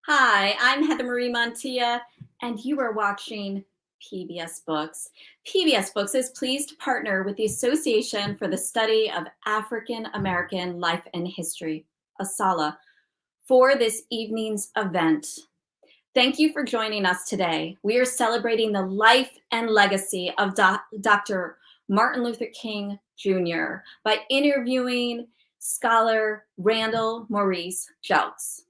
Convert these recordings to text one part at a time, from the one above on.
Hi, I'm Heather Marie Montilla, and you are watching PBS Books. PBS Books is pleased to partner with the Association for the Study of African American Life and History, ASALH, for this evening's event. Thank you for joining us today. We are celebrating the life and legacy of Dr. Martin Luther King Jr. by interviewing scholar Randal Maurice Jelks,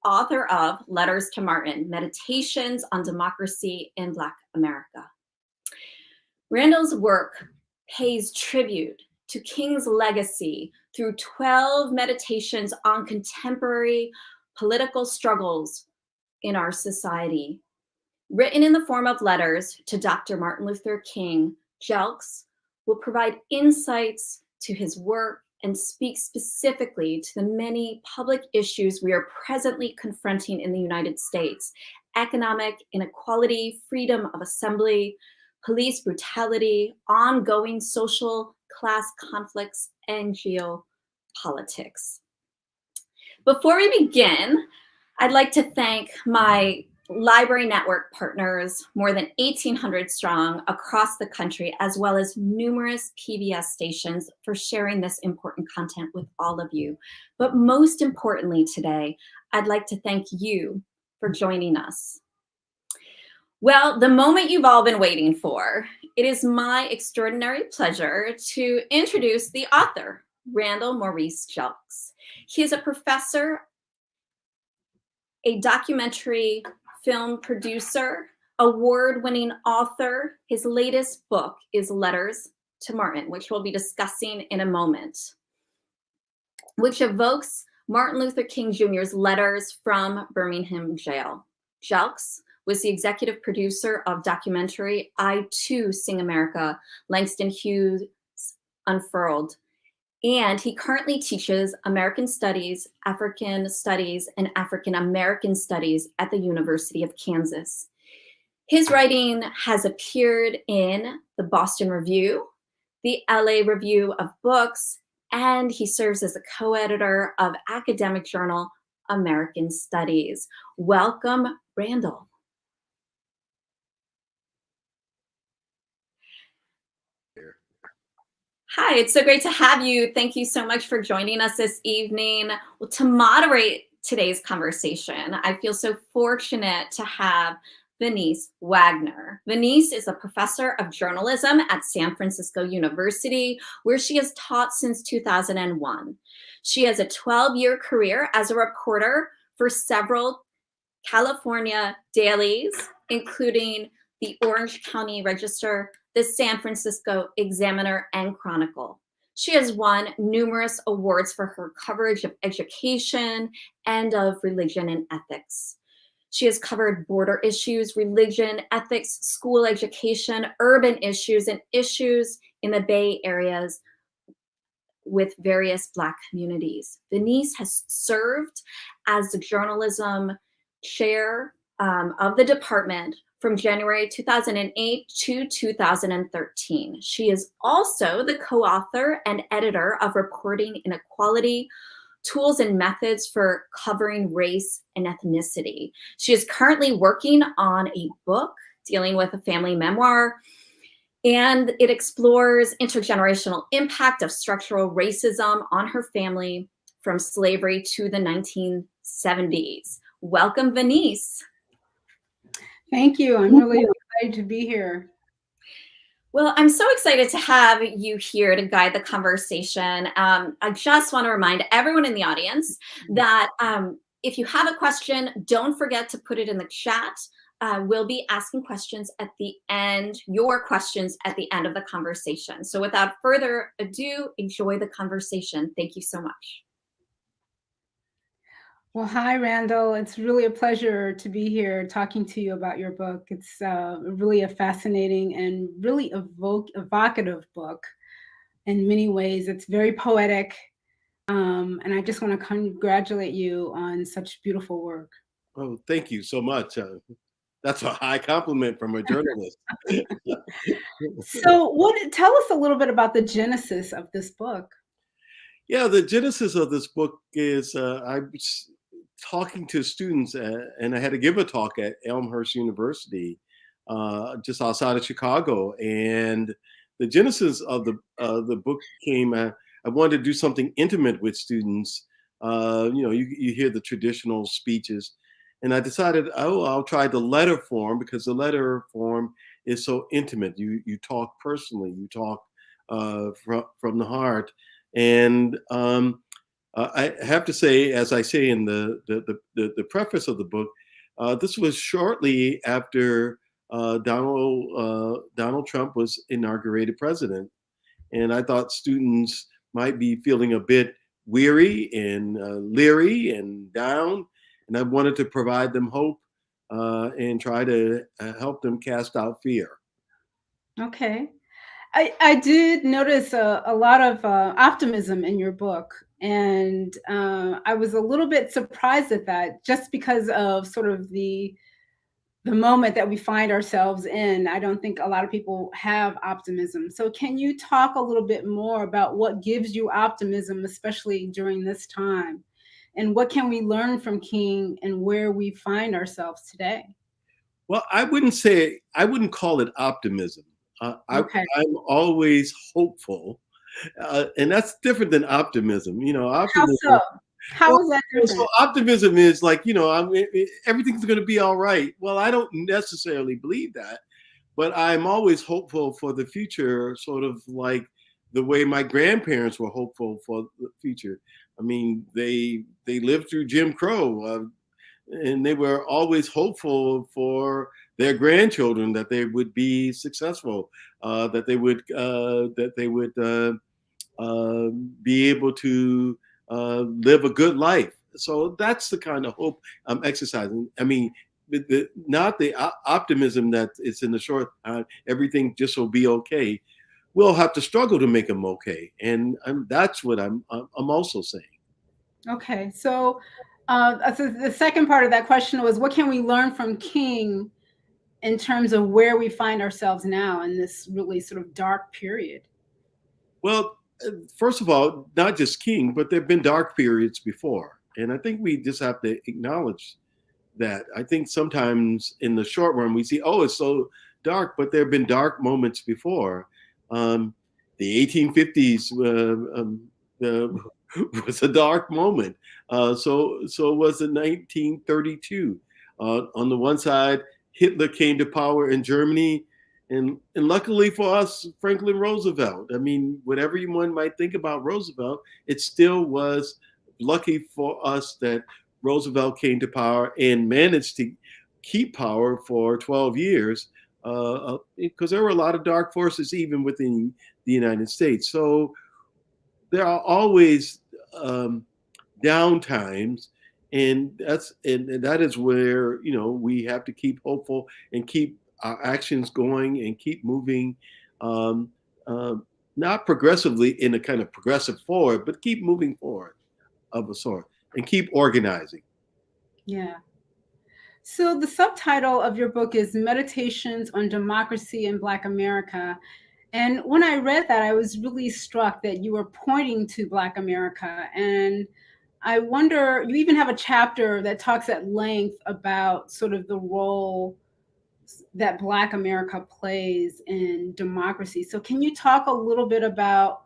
author of Letters to Martin, Meditations on Democracy in Black America. Randal's work pays tribute to King's legacy through 12 meditations on contemporary political struggles in our society. Written in the form of letters to Dr. Martin Luther King, Jelks will provide insights to his work and speak specifically to the many public issues we are presently confronting in the United States: economic inequality, freedom of assembly, police brutality, ongoing social class conflicts, and geopolitics. Before we begin, I'd like to thank my library network partners, more than 1,800 strong across the country, as well as numerous PBS stations, for sharing this important content with all of you. But most importantly today, I'd like to thank you for joining us. Well, the moment you've all been waiting for, it is my extraordinary pleasure to introduce the author, Randal Maurice Jelks. He is a professor, a documentary film producer, award-winning author. His latest book is Letters to Martin, which we'll be discussing in a moment, which evokes Martin Luther King Jr.'s letters from Birmingham jail. Jelks was the executive producer of documentary I Too Sing America, Langston Hughes Unfurled, and he currently teaches American Studies, African Studies, and African American Studies at the University of Kansas. His writing has appeared in the Boston Review, the LA Review of Books, and he serves as a co-editor of academic journal American Studies. Welcome, Randal. Hi, it's so great to have you. Thank you so much for joining us this evening. Well, to moderate today's conversation, I feel so fortunate to have Venise Wagner. Venise is a professor of journalism at San Francisco University, where she has taught since 2001. She has a 12-year career as a reporter for several California dailies, including the Orange County Register, the San Francisco Examiner, and Chronicle. She has won numerous awards for her coverage of education and of religion and ethics. She has covered border issues, religion, ethics, school education, urban issues, and issues in the Bay Areas with various Black communities. Venise has served as the journalism chair of the department from January 2008 to 2013. She is also the co-author and editor of Reporting Inequality, Tools and Methods for Covering Race and Ethnicity. She is currently working on a book dealing with a family memoir, and it explores intergenerational impact of structural racism on her family from slavery to the 1970s. Welcome, Venise. Thank you. I'm really excited to be here. Well, I'm so excited to have you here to guide the conversation. I just want to remind everyone in the audience that if you have a question, don't forget to put it in the chat. We'll be asking questions at the end, your questions at the end of the conversation. So without further ado, enjoy the conversation. Thank you so much. Well, hi, Randal. It's really a pleasure to be here talking to you about your book. It's really a fascinating and really evocative book in many ways. It's very poetic. And I just want to congratulate you on such beautiful work. Oh, thank you so much. That's a high compliment from a journalist. So tell us a little bit about the genesis of this book. Yeah, the genesis of this book is talking to students, and I had to give a talk at Elmhurst University, just outside of Chicago. And the genesis of the book came. I wanted to do something intimate with students. You hear the traditional speeches, and I decided, oh, I'll try the letter form, because the letter form is so intimate. You talk personally. You talk from the heart, and I have to say, as I say in the preface of the book, this was shortly after Donald Trump was inaugurated president, and I thought students might be feeling a bit weary and leery and down, and I wanted to provide them hope and try to help them cast out fear. Okay. I did notice a lot of optimism in your book, and I was a little bit surprised at that, just because of sort of the moment that we find ourselves in. I don't think a lot of people have optimism. So can you talk a little bit more about what gives you optimism, especially during this time? And what can we learn from King and where we find ourselves today? Well, I wouldn't call it optimism. Okay. I'm always hopeful, and that's different than optimism. How so? How Well, is that so different? optimism is like, everything's going to be all right. Well, I don't necessarily believe that, but I'm always hopeful for the future, sort of like the way my grandparents were hopeful for the future. I mean, they lived through Jim Crow, and they were always hopeful for their grandchildren that they would be successful, that they would be able to live a good life. So that's the kind of hope I'm exercising. I mean, not the optimism that it's in the short time, everything just will be okay. We'll have to struggle to make them okay, and that's what I'm also saying. Okay, so the second part of that question was, what can we learn from King in terms of where we find ourselves now in this really sort of dark period? Well, first of all, not just King, but there've been dark periods before, and I think we just have to acknowledge that. I think sometimes in the short run we see, oh, it's so dark, but there have been dark moments before. The 1850s was a dark moment. So was the 1932. On the one side, Hitler came to power in Germany, and luckily for us, Franklin Roosevelt. I mean, whatever one might think about Roosevelt, it still was lucky for us that Roosevelt came to power and managed to keep power for 12 years, because there were a lot of dark forces even within the United States. So there are always down times, and that is where we have to keep hopeful and keep our actions going and keep moving, um, not progressively in a kind of progressive forward, but keep moving forward of a sort, and keep organizing. Yeah. So the subtitle of your book is Meditations on Democracy in Black America. And when I read that, I was really struck that you were pointing to Black America. And I wonder, you even have a chapter that talks at length about sort of the role that Black America plays in democracy. So can you talk a little bit about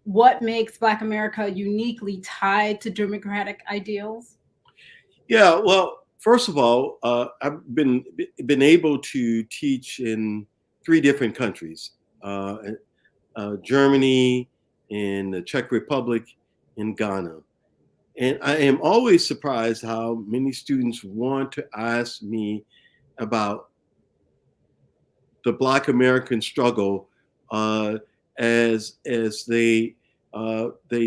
what makes Black America uniquely tied to democratic ideals? Yeah, well, first of all, I've been able to teach in 3 different countries: Germany, in the Czech Republic, in Ghana. And I am always surprised how many students want to ask me about the Black American struggle, as they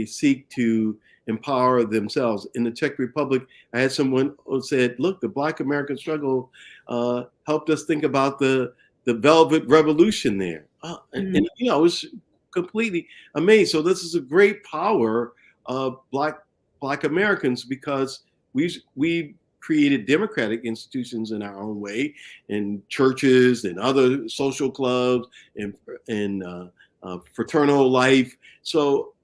seek to empower themselves. In the Czech Republic, I had someone who said, "Look, the Black American struggle helped us think about the Velvet Revolution there," and I was completely amazed. So this is a great power of Black Americans, because we created democratic institutions in our own way, in churches and other social clubs and fraternal life. So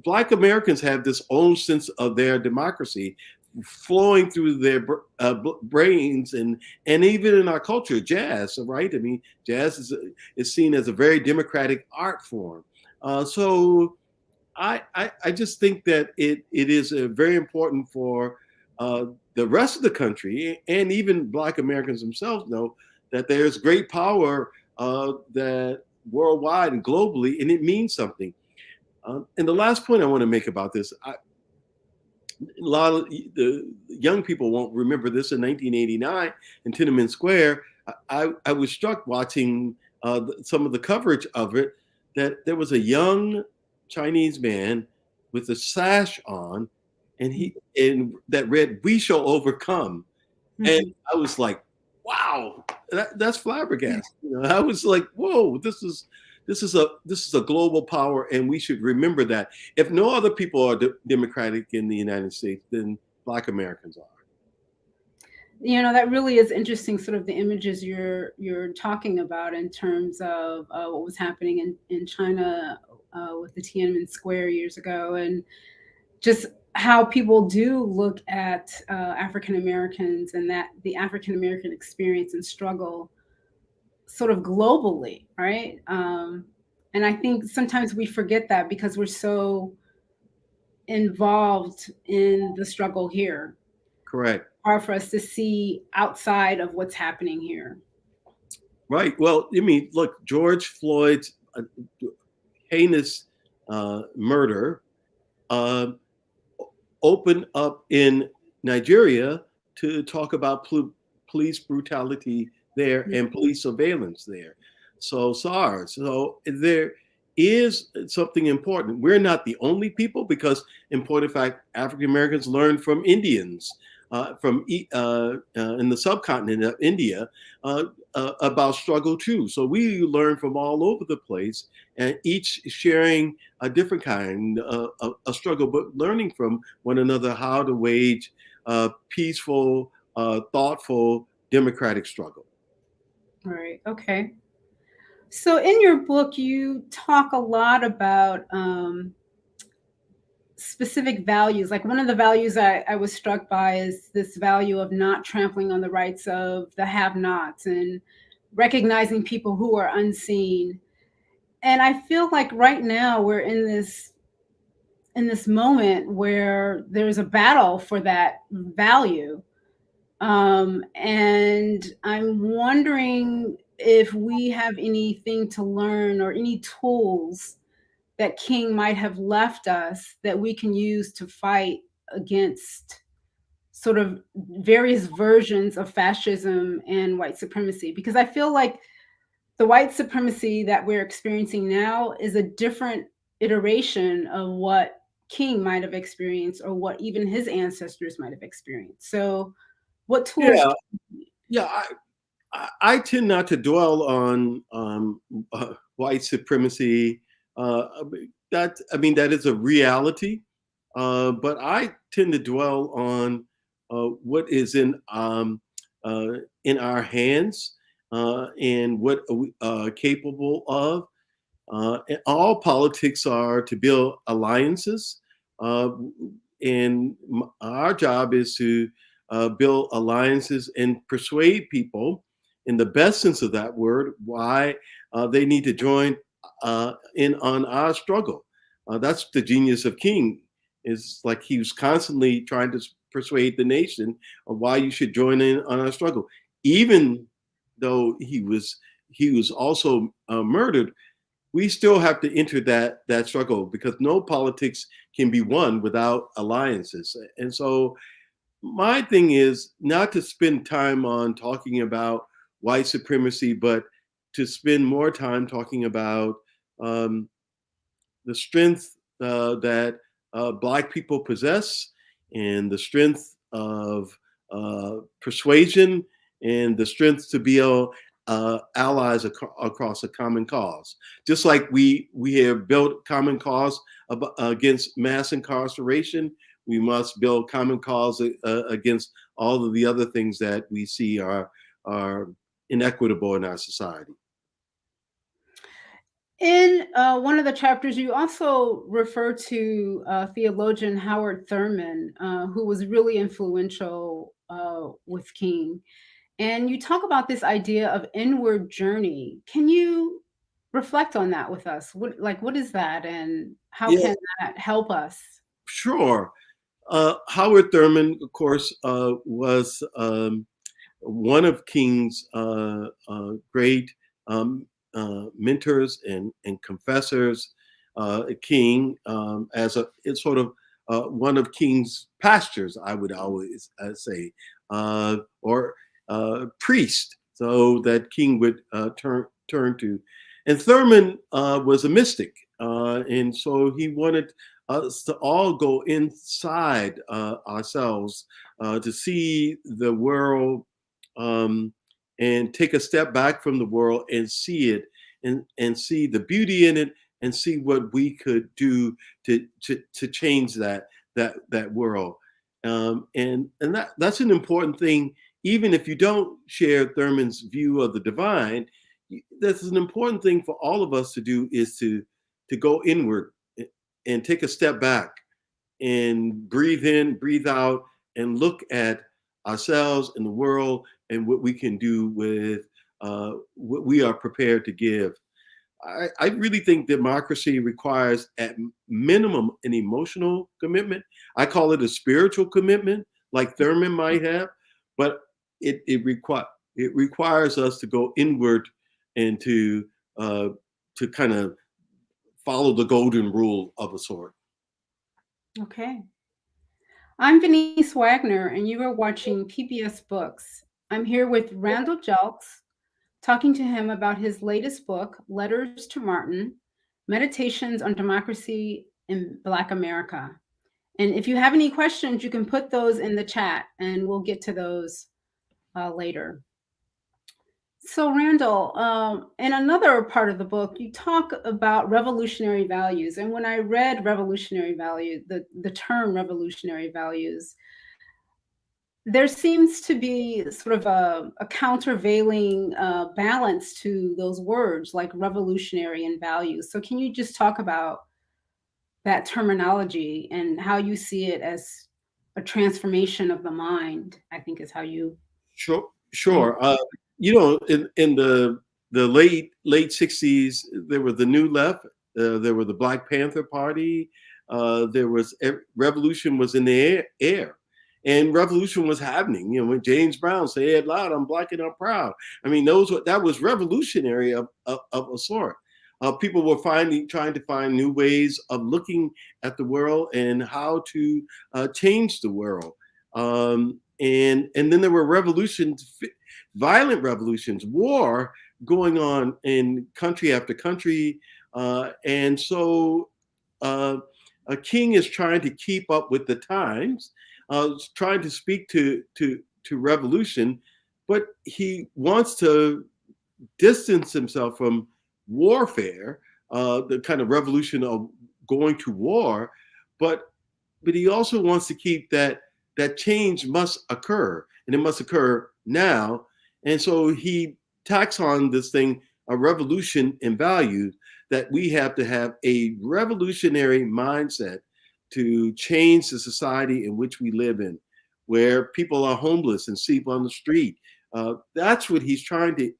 Black Americans have this own sense of their democracy flowing through their brains, and even in our culture, jazz, right? I mean, jazz is seen as a very democratic art form. So I just think that it is very important for the rest of the country, and even Black Americans themselves know that there's great power that worldwide and globally, and it means something. And the last point I want to make about this, a lot of the young people won't remember this. In 1989 in Tiananmen Square, I was struck watching some of the coverage of it, that there was a young Chinese man with a sash on, and that read, "We shall overcome." And I was like, wow, that's flabbergasting. I was like, whoa, this is a global power, and we should remember that. If no other people are democratic in the United States, then Black Americans are. That really is interesting, sort of the images you're talking about in terms of what was happening in China with the Tiananmen Square years ago, and just how people do look at African Americans and that the African American experience and struggle sort of globally, right? And I think sometimes we forget that because we're so involved in the struggle here. Correct. Hard for us to see outside of what's happening here. Right. Well, I mean, look, George Floyd's heinous murder opened up in Nigeria to talk about police brutality there and police surveillance there. So SARS. So there is something important. We're not the only people, because in point of fact, African Americans learned from Indians in the subcontinent of India about struggle too. So we learn from all over the place, and each sharing a different kind of struggle, but learning from one another how to wage peaceful, thoughtful, democratic struggle. All right. Okay. So in your book, you talk a lot about specific values. Like one of the values I was struck by is this value of not trampling on the rights of the have-nots and recognizing people who are unseen. And I feel like right now we're in this moment where there's a battle for that value. And I'm wondering if we have anything to learn or any tools that King might have left us that we can use to fight against sort of various versions of fascism and white supremacy. Because I feel like the white supremacy that we're experiencing now is a different iteration of what King might have experienced, or what even his ancestors might have experienced. So what tools? Yeah, I tend not to dwell on white supremacy. That is a reality, but I tend to dwell on what is in our hands and what we are capable of. All politics are to build alliances, and our job is to build alliances and persuade people, in the best sense of that word, why they need to join in on our struggle. That's the genius of King. Is like he was constantly trying to persuade the nation of why you should join in on our struggle, even though he was also murdered. We still have to enter that struggle, because no politics can be won without alliances. And so my thing is not to spend time on talking about white supremacy, but to spend more time talking about the strength that Black people possess, and the strength of persuasion, and the strength to be allies across a common cause. Just like we have built common cause against mass incarceration, we must build common cause against all of the other things that we see are inequitable in our society. In in one of the chapters, you also refer to theologian Howard Thurman, who was really influential with King. And you talk about this idea of inward journey. Can you reflect on that with us? What is that, and how Yeah, can that help us? sure. Howard Thurman, of course, was one of King's great mentors and confessors. King, as it's sort of one of King's pastors, I would always say, or priest, so that King would turn to. And Thurman was a mystic, and so he wanted us to all go inside ourselves to see the world, and take a step back from the world and see it, and see the beauty in it, and see what we could do to change that world. And that's an important thing. Even if you don't share Thurman's view of the divine, that's an important thing for all of us to do, is to go inward and take a step back and breathe in, breathe out, and look at ourselves and the world and what we can do with what we are prepared to give. I really think democracy requires, at minimum, an emotional commitment. I call it a spiritual commitment, like Thurman might have, but it requires us to go inward and to kind of follow the golden rule of a sort. Okay. I'm Venise Wagner, and you are watching PBS Books. I'm here with Randal Jelks, talking to him about his latest book, Letters to Martin, Meditations on Democracy in Black America. And if you have any questions, you can put those in the chat, and we'll get to those later. So, Randal, in another part of the book, you talk about revolutionary values. And when I read revolutionary value, the term revolutionary values, there seems to be sort of a countervailing balance to those words, like revolutionary and values. So, can you just talk about that terminology and how you see it as a transformation of the mind? I think is how you. Sure. In the late '60s, there was the New Left. There was the Black Panther Party. Revolution was in the air, and revolution was happening. When James Brown said, "It loud, I'm black and I'm proud." I mean, that was revolutionary of a sort. People were trying to find new ways of looking at the world and how to change the world. And then there were revolutions, violent revolutions, war going on in country after country. And so a king is trying to keep up with the times, trying to speak to revolution, but he wants to distance himself from warfare, the kind of revolution of going to war, but he also wants to keep that change must occur, and it must occur now. And so he tacks on this thing, a revolution in values, that we have to have a revolutionary mindset to change the society in which we live in, where people are homeless and sleep on the street. That's what he's trying to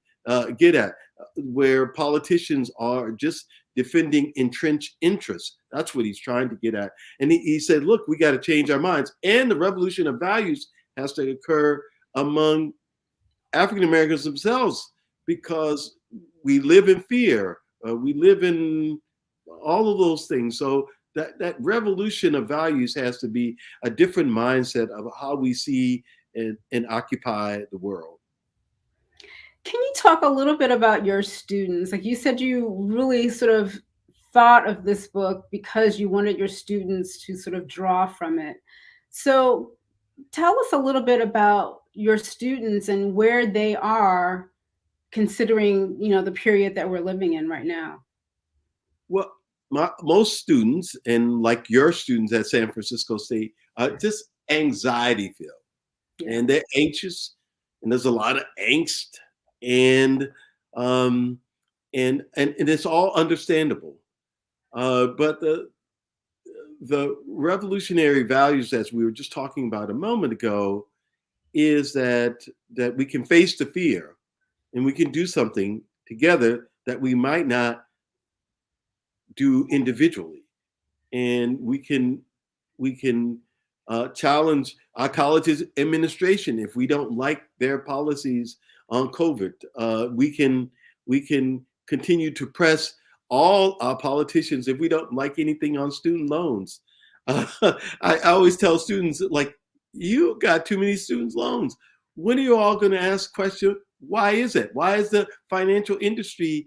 get at, where politicians are just defending entrenched interests. That's what he's trying to get at. And he said, look, we got to change our minds. And the revolution of values has to occur among African Americans themselves, because we live in fear. We live in all of those things. So that revolution of values has to be a different mindset of how we see and occupy the world. Can you talk a little bit about your students? Like you said, you really sort of thought of this book because you wanted your students to sort of draw from it. So tell us a little bit about your students and where they are considering, the period that we're living in right now. Well, most students, and like your students at San Francisco State, are just anxiety filled. Yeah. And they're anxious, and there's a lot of angst. And and it's all understandable. But the revolutionary values, as we were just talking about a moment ago, is that we can face the fear and we can do something together that we might not do individually, and we can challenge our college's administration if we don't like their policies on COVID. We can continue to press all our politicians if we don't like anything on student loans. I always tell students, like, you got too many student loans. When are you all going to ask question? Why is it? Why is the financial industry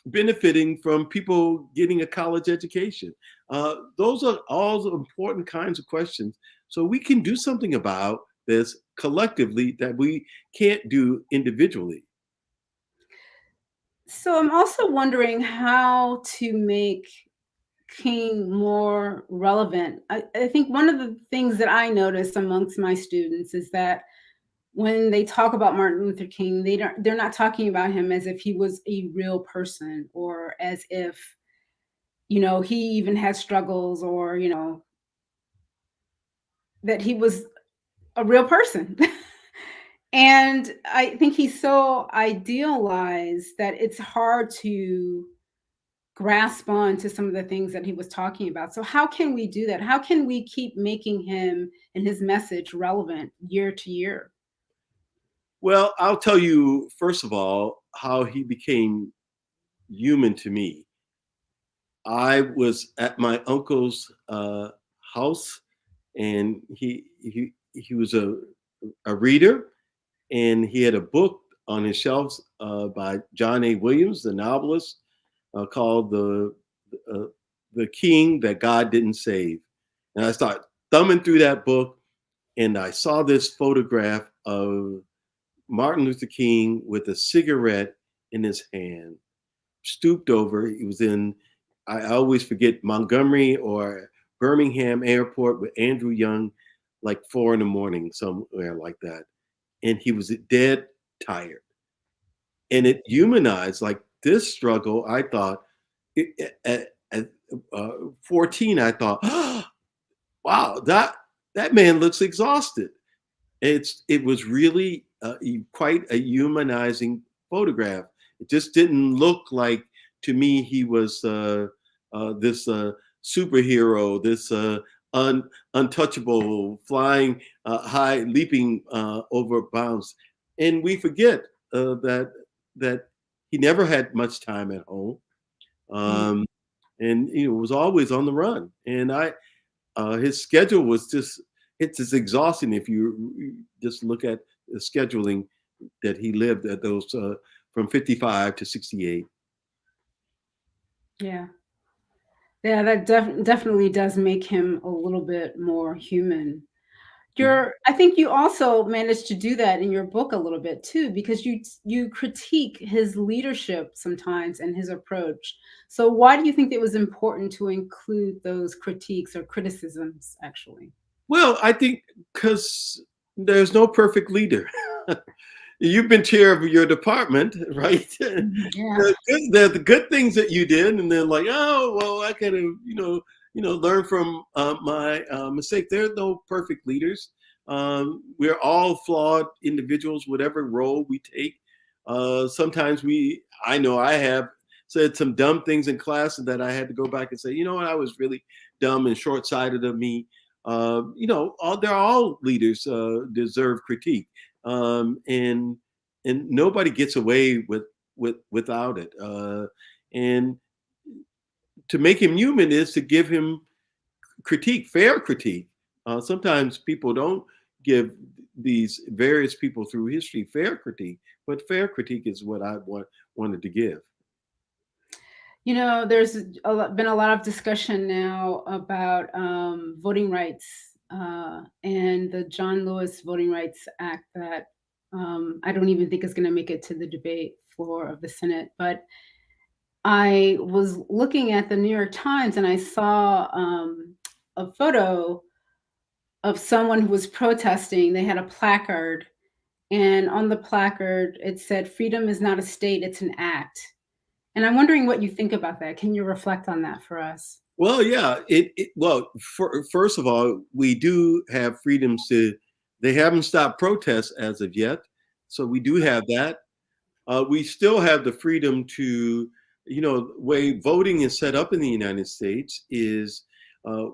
benefiting from people getting a college education? Those are all the important kinds of questions. So we can do something about this collectively that we can't do individually. So I'm also wondering how to make King more relevant. I think one of the things that I notice amongst my students is that when they talk about Martin Luther King, they're not talking about him as if he was a real person, or as if, he even had struggles, or, that he was a real person. And I think he's so idealized that it's hard to grasp on to some of the things that he was talking about. So how can we do that? How can we keep making him and his message relevant year to year? Well, I'll tell you, first of all, how he became human to me. I was at my uncle's house, and he was a reader, and he had a book on his shelves by John A. Williams, the novelist, called the King That God Didn't Save. And I started thumbing through that book, and I saw this photograph of Martin Luther King with a cigarette in his hand, stooped over. He was in, I always forget, Montgomery or Birmingham airport with Andrew Young, like 4 a.m, somewhere like that. And he was dead tired. And it humanized, like, this struggle. I thought, at 14, I thought, oh, wow, that man looks exhausted. It was really quite a humanizing photograph. It just didn't look like, to me, he was this superhero, this untouchable, flying high, leaping over bounds. And we forget that he never had much time at home, and was always on the run. And his schedule was just exhausting if you just look at the scheduling that he lived at those from 55 to 68. Yeah. Yeah, that definitely does make him a little bit more human. I think you also managed to do that in your book a little bit too, because you critique his leadership sometimes and his approach. So why do you think it was important to include those critiques or criticisms, actually? Well, I think because there's no perfect leader. You've been chair of your department, right? Yeah. The good things that you did, and then, like, oh well, I kind of learn from my mistake. There are no perfect leaders. We're all flawed individuals, whatever role we take. Sometimes I know I have said some dumb things in class, and that I had to go back and say, you know what, I was really dumb and short-sighted of me. They're all leaders deserve critique, and nobody gets away without it. And to make him human is to give him critique, fair critique. Sometimes people don't give these various people through history fair critique, but fair critique is what I wanted to give. There's been a lot of discussion now about voting rights and the John Lewis Voting Rights Act that I don't even think is going to make it to the debate floor of the Senate. But I was looking at the New York Times, and I saw a photo of someone who was protesting. They had a placard, and on the placard it said, "Freedom is not a state, it's an act." And I'm wondering what you think about that. Can you reflect on that for us? Well, yeah. First of all, we do have freedoms to. They haven't stopped protests as of yet, so we do have that. We still have the freedom to, the way voting is set up in the United States is uh,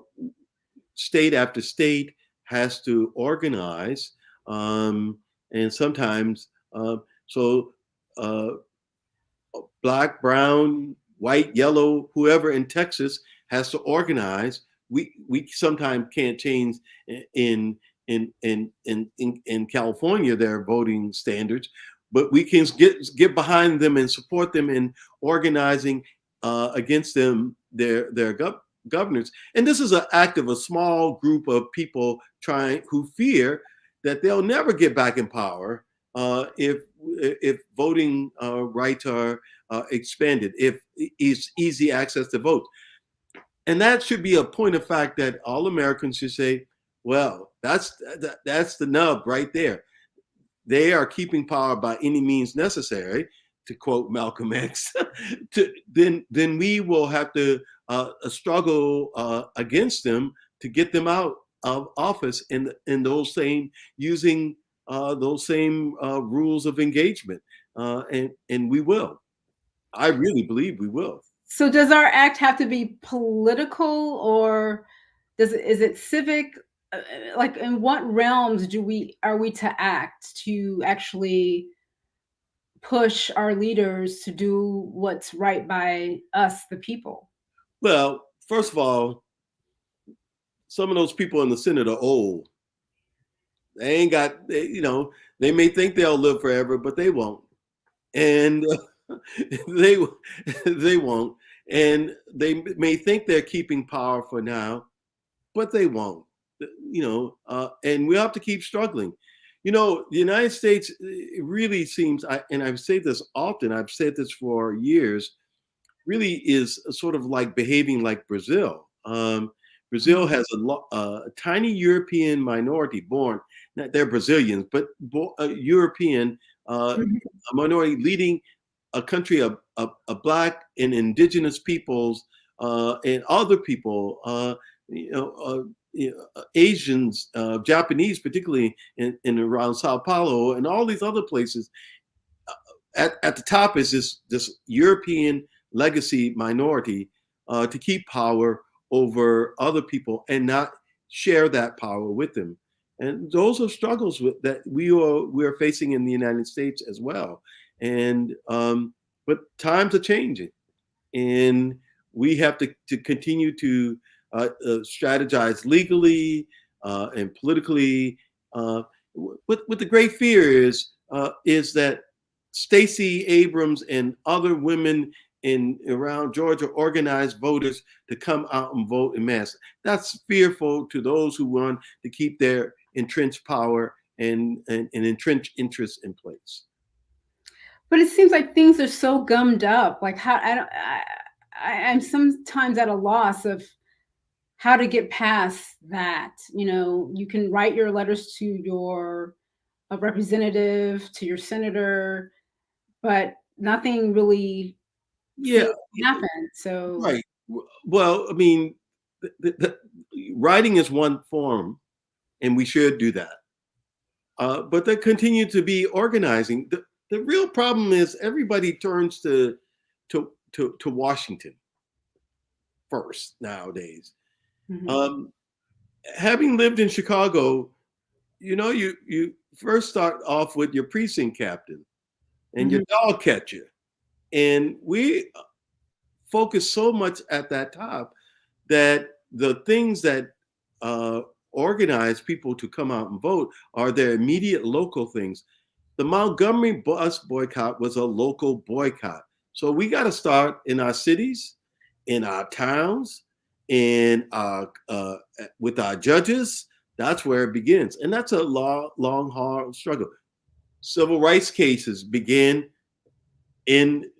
state after state has to organize, and sometimes so. Uh, Black, brown, white, yellow, whoever in Texas has to organize. We sometimes can't change in in California their voting standards, but we can get behind them and support them in organizing against them their governors. And this is an act of a small group of people who fear that they'll never get back in power if voting rights are expanded, if it's easy access to vote. And that should be a point of fact that all Americans should say, well, that's the nub right there. They are keeping power by any means necessary, to quote Malcolm X. Then we will have to struggle against them to get them out of office in those same using those same rules of engagement, and we will. I really believe we will. So does our act have to be political, or is it civic? Like, in what realms are we to act to actually push our leaders to do what's right by us, the people? Well, first of all, some of those people in the Senate are old. They ain't got, they may think they'll live forever, but they won't. And they they won't. And they may think they're keeping power for now, but they won't. And we have to keep struggling. The United States, it really seems, and I've said this often, I've said this for years, really is sort of like behaving like Brazil. Brazil has a tiny European minority born, not they're Brazilians, but a European minority leading a country of Black and indigenous peoples and other people, Asians, Japanese, particularly in around Sao Paulo and all these other places. At the top is this European legacy minority to keep power over other people and not share that power with them. And those are struggles that we are facing in the United States as well. And but times are changing, and we have to continue to strategize legally and politically. What the great fear is that Stacey Abrams and other women around Georgia organized voters to come out and vote en masse. That's fearful to those who want to keep their entrenched power and entrenched interests in place. But it seems like things are so gummed up. Like, I'm sometimes at a loss of how to get past that. You can write your letters to your representative, to your senator, but nothing really happened. So right. Well, I mean, the writing is one form, and we should do that. But there continue to be organizing. The real problem is everybody turns to Washington first nowadays. Mhm. Having lived in Chicago, you first start off with your precinct captain and your dog catcher, and we focus so much at that top that the things that organize people to come out and vote are their immediate local things. The Montgomery bus boycott was a local boycott. So we got to start in our cities, in our towns, in with our judges. That's where it begins. And that's a long, hard struggle. Civil rights cases begin in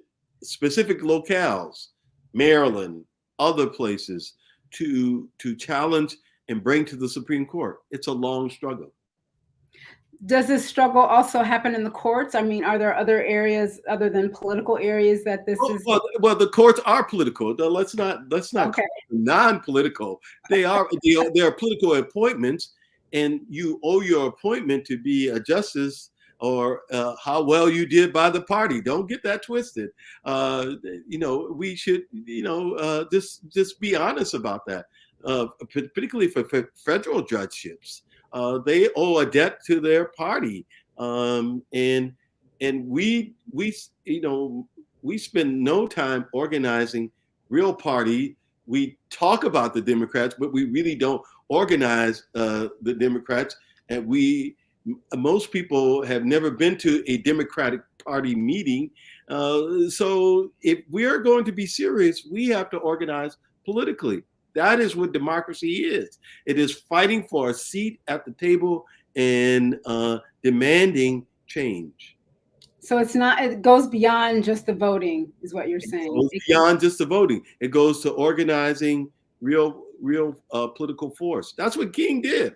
specific locales, Maryland, other places, to challenge and bring to the Supreme Court. It's a long struggle. Does this struggle also happen in the courts? I mean, are there other areas other than political areas that this is? Well, the courts are political. Let's not Okay. non-political. They are political appointments, and you owe your appointment to be a justice or how well you did by the party. Don't get that twisted. We should just be honest about that. Particularly for federal judgeships, they owe a debt to their party, and we spend no time organizing real party. We talk about the Democrats, but we really don't organize the Democrats. And most people have never been to a Democratic Party meeting. So if we're going to be serious, we have to organize politically. That is what democracy is. It is fighting for a seat at the table and demanding change. So it goes beyond just the voting, is what you're saying. It goes beyond just the voting. It goes to organizing real political force. That's what King did,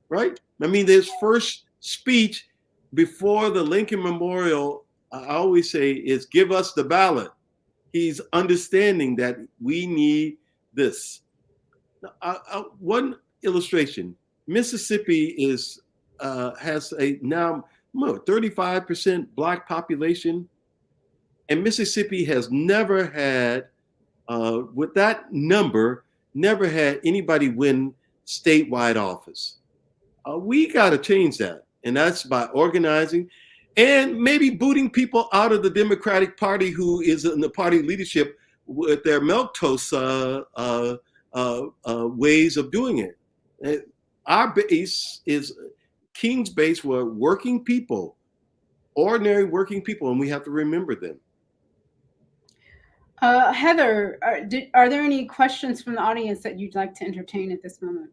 right? I mean, his first speech before the Lincoln Memorial, I always say, is give us the ballot. He's understanding that we need this. One illustration: Mississippi has a now 35% Black population, and Mississippi has never had, with that number, never had anybody win statewide office. We got to change that, and that's by organizing and maybe booting people out of the Democratic Party who is in the party leadership with their milquetoast ways of doing it. Our base is King's base were working people, ordinary working people, and we have to remember them. Heather, are there any questions from the audience that you'd like to entertain at this moment?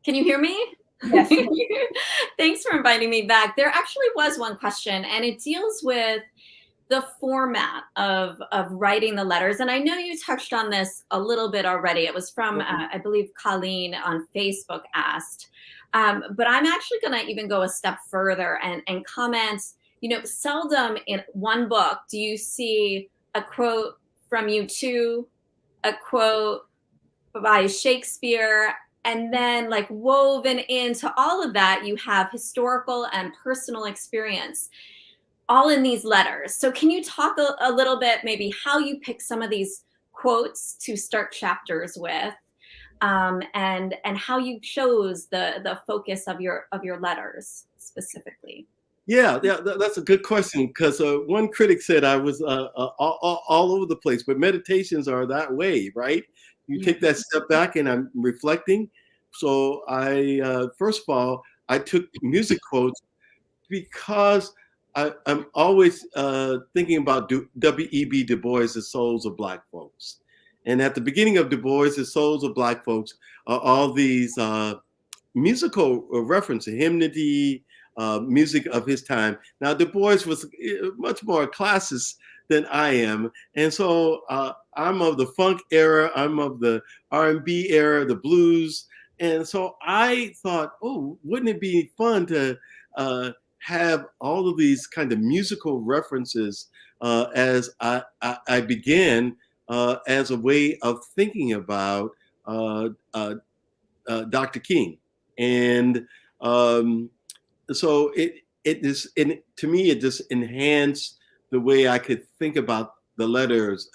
Can you hear me? Yes. Thanks for inviting me back. There actually was one question, and it deals with the format of writing the letters. And I know you touched on this a little bit already. It was from, I believe, Colleen on Facebook asked. But I'm actually going to even go a step further and comment, seldom in one book do you see a quote from you two, a quote by Shakespeare, and then like woven into all of that, you have historical and personal experience, all in these letters. So can you talk a little bit maybe how you pick some of these quotes to start chapters with, and how you chose the focus of your letters specifically? Yeah, that's a good question, because one critic said I was all over the place, but meditations are that way, right? You take that step back and I'm reflecting. So first of all, I took music quotes because I'm always thinking about W.E.B. Du Bois' The Souls of Black Folks. And at the beginning of Du Bois' The Souls of Black Folks are all these musical references, hymnody, music of his time. Now, Du Bois was much more a classicist than I am. And so I'm of the funk era, I'm of the R&B era, the blues. And so I thought, oh, wouldn't it be fun to have all of these kind of musical references as I began as a way of thinking about Dr. King. And so to me, it just enhanced the way I could think about the letters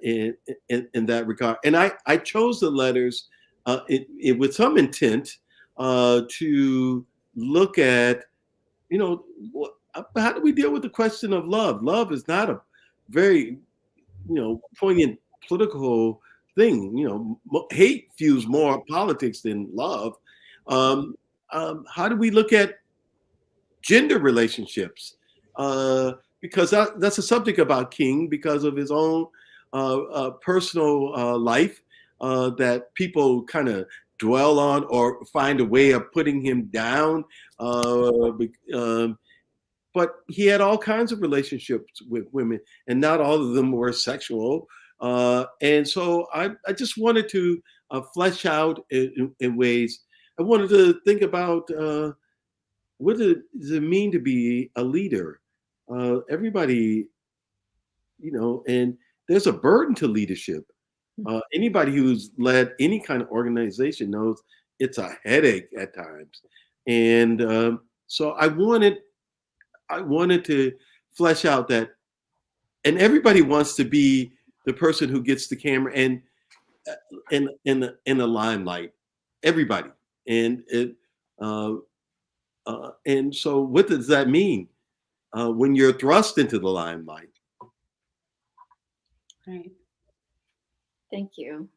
in that regard. And I chose the letters with some intent to look at, how do we deal with the question of love? Love is not a very, poignant political thing. Hate fuels more politics than love. How do we look at gender relationships? Because that's a subject about King because of his own personal life that people kind of dwell on or find a way of putting him down. But he had all kinds of relationships with women, and not all of them were sexual. And so I just wanted to flesh out in ways. I wanted to think about what does it mean to be a leader. Everybody, and there's a burden to leadership. Anybody who's led any kind of organization knows it's a headache at times, and so I wanted to flesh out that, and everybody wants to be the person who gets the camera and in the limelight. Everybody, and and so what does that mean when you're thrust into the limelight? Right. Thank you.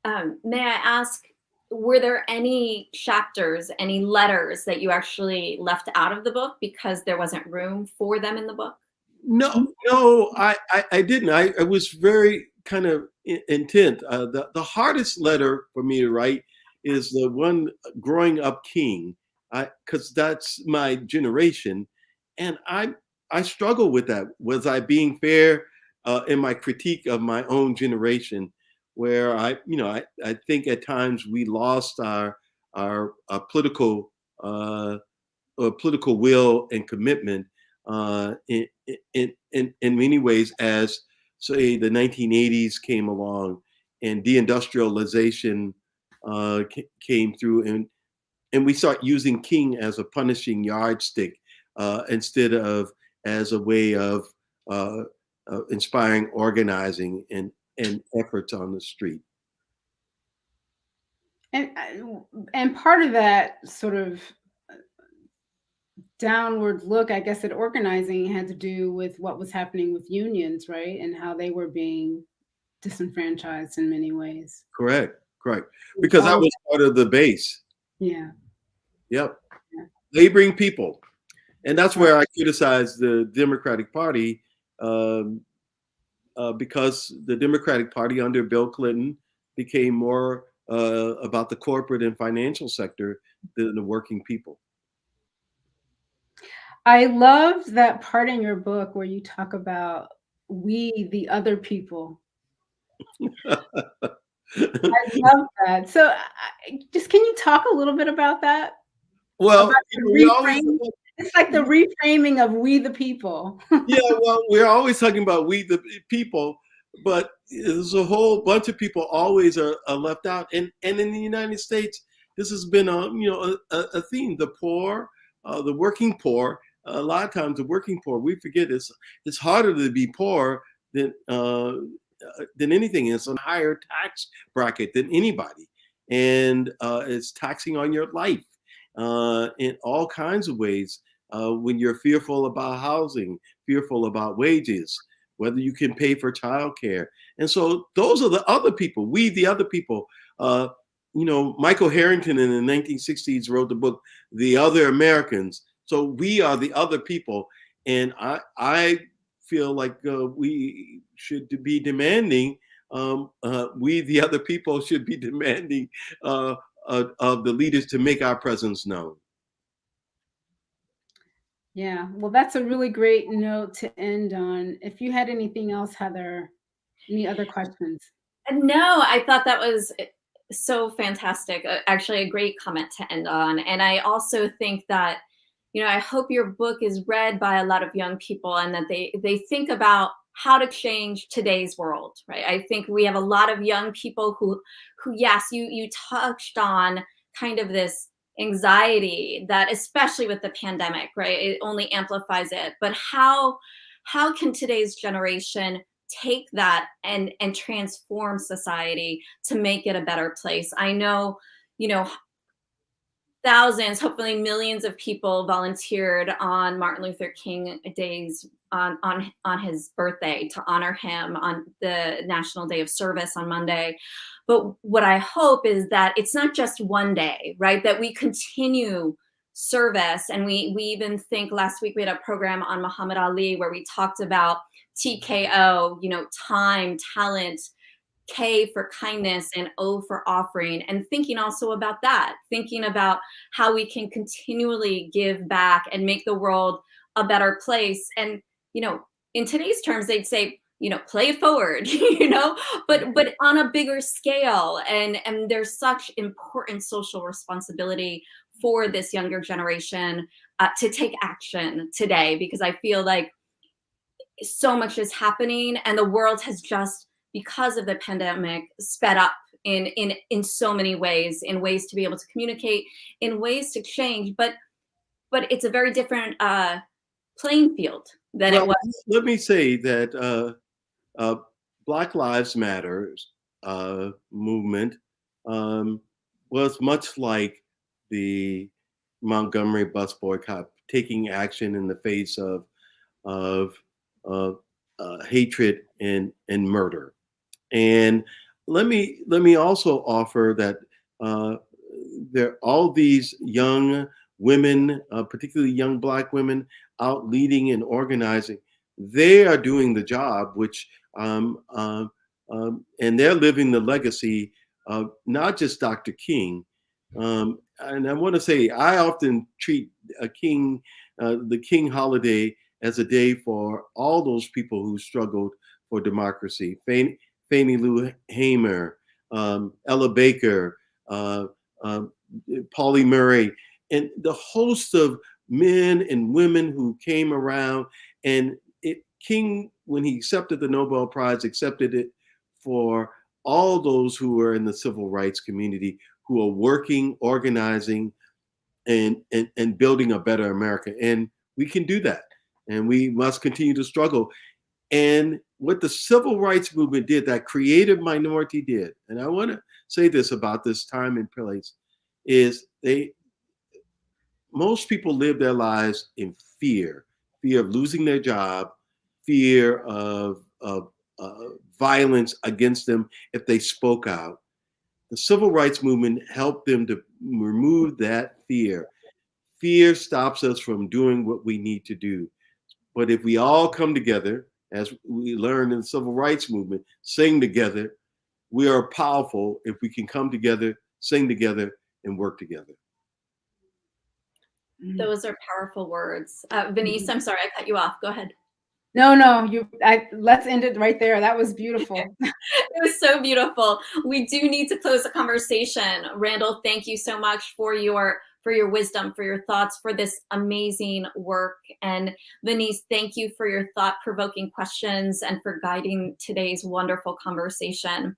May I ask, were there any chapters, any letters that you actually left out of the book because there wasn't room for them in the book? No, I didn't. I was very kind of intent. The hardest letter for me to write is the one growing up king, because that's my generation, and I struggle with that. Was I being fair in my critique of my own generation, where I think at times we lost our political will and commitment in many ways, as say the 1980s came along and deindustrialization came through, and we start using king as a punishing yardstick instead of as a way of inspiring organizing and efforts on the street. And part of that sort of downward look, I guess, at organizing had to do with what was happening with unions, right? And how they were being disenfranchised in many ways. Correct. Because I was part of the base. Yeah. Yep. Yeah. Laboring people. And that's where I criticize the Democratic Party, because the Democratic Party under Bill Clinton became more about the corporate and financial sector than the working people. I loved that part in your book where you talk about we, the other people. I love that. So just can you talk a little bit about that? Well, it's like the reframing of we the people. Yeah, well, we're always talking about we the people, but there's a whole bunch of people always are left out. And in the United States, this has been a theme. The poor, the working poor. A lot of times, the working poor, we forget it's harder to be poor than anything. It's on a higher tax bracket than anybody, and it's taxing on your life in all kinds of ways. When you're fearful about housing, fearful about wages, whether you can pay for childcare. And so those are the other people, we, the other people. Michael Harrington in the 1960s wrote the book, The Other Americans. So we are the other people. And I feel like we should be demanding, we, the other people, should be demanding of the leaders to make our presence known. Yeah, well, that's a really great note to end on. If you had anything else, Heather, any other questions? No, I thought that was so fantastic. Actually, a great comment to end on. And I also think that, I hope your book is read by a lot of young people and that they think about how to change today's world, right? I think we have a lot of young people who yes, you touched on kind of this anxiety that, especially with the pandemic, right? It only amplifies it. But how can today's generation take that and transform society to make it a better place? I know, thousands, hopefully millions of people volunteered on Martin Luther King Day's on his birthday to honor him on the National Day of Service on Monday. But what I hope is that it's not just one day, right? That we continue service. And we even think last week we had a program on Muhammad Ali where we talked about TKO, time, talent, K for kindness, and O for offering, and thinking also about that, thinking about how we can continually give back and make the world a better place. And, in today's terms, they'd say play it forward, but on a bigger scale. And there's such important social responsibility for this younger generation to take action today, because I feel like so much is happening, and the world has just, because of the pandemic, sped up in so many ways, in ways to be able to communicate, in ways to change, but it's a very different playing field than it was. Let me say that Black Lives Matter movement was much like the Montgomery bus boycott, taking action in the face of hatred and murder. And let me also offer that there are all these young women, particularly young Black women, out leading and organizing. They are doing the job, which and they're living the legacy of not just Dr. King. And I want to say, I often treat the King holiday as a day for all those people who struggled for democracy. Fannie Lou Hamer, Ella Baker, Pauli Murray, and the host of men and women who came around. And King, when he accepted the Nobel Prize, accepted it for all those who were in the civil rights community, who are working, organizing, and building a better America. And we can do that. And we must continue to struggle. And what the civil rights movement did, that creative minority did, and I want to say this about this time and place, is most people live their lives in fear of losing their job, fear of violence against them if they spoke out. The civil rights movement helped them to remove that fear. Fear stops us from doing what we need to do. But if we all come together, as we learned in the civil rights movement, sing together, we are powerful if we can come together, sing together, and work together. Those are powerful words. Venise, I'm sorry, I cut you off. Go ahead. No, let's end it right there. That was beautiful. It was so beautiful. We do need to close the conversation. Randal, thank you so much for your wisdom, for your thoughts, for this amazing work. And Venise, thank you for your thought-provoking questions and for guiding today's wonderful conversation.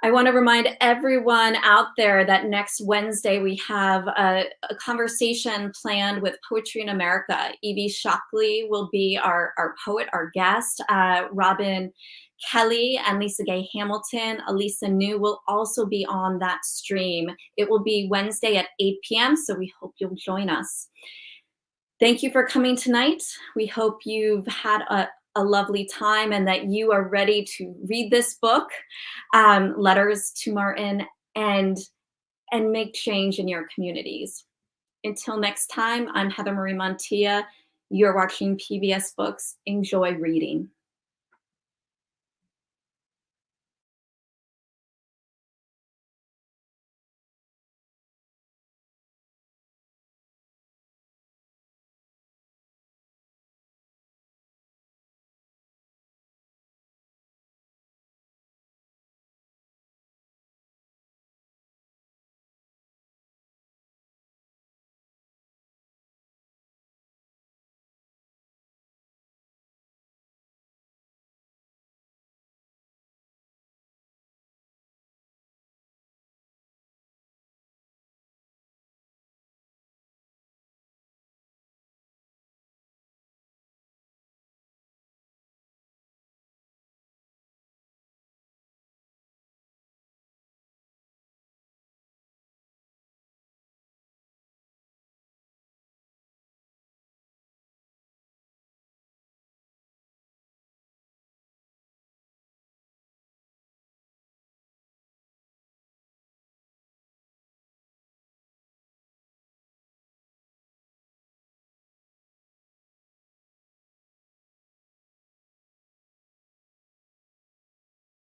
I want to remind everyone out there that next Wednesday we have a conversation planned with Poetry in America. Evie Shockley will be our poet, our guest. Robin Kelly and Lisa Gay Hamilton, Elisa New will also be on that stream. It will be Wednesday at 8 p.m., so we hope you'll join us. Thank you for coming tonight. We hope you've had a lovely time and that you are ready to read this book, Letters to Martin, and make change in your communities. Until next time, I'm Heather Marie Montilla. You're watching PBS Books. Enjoy reading.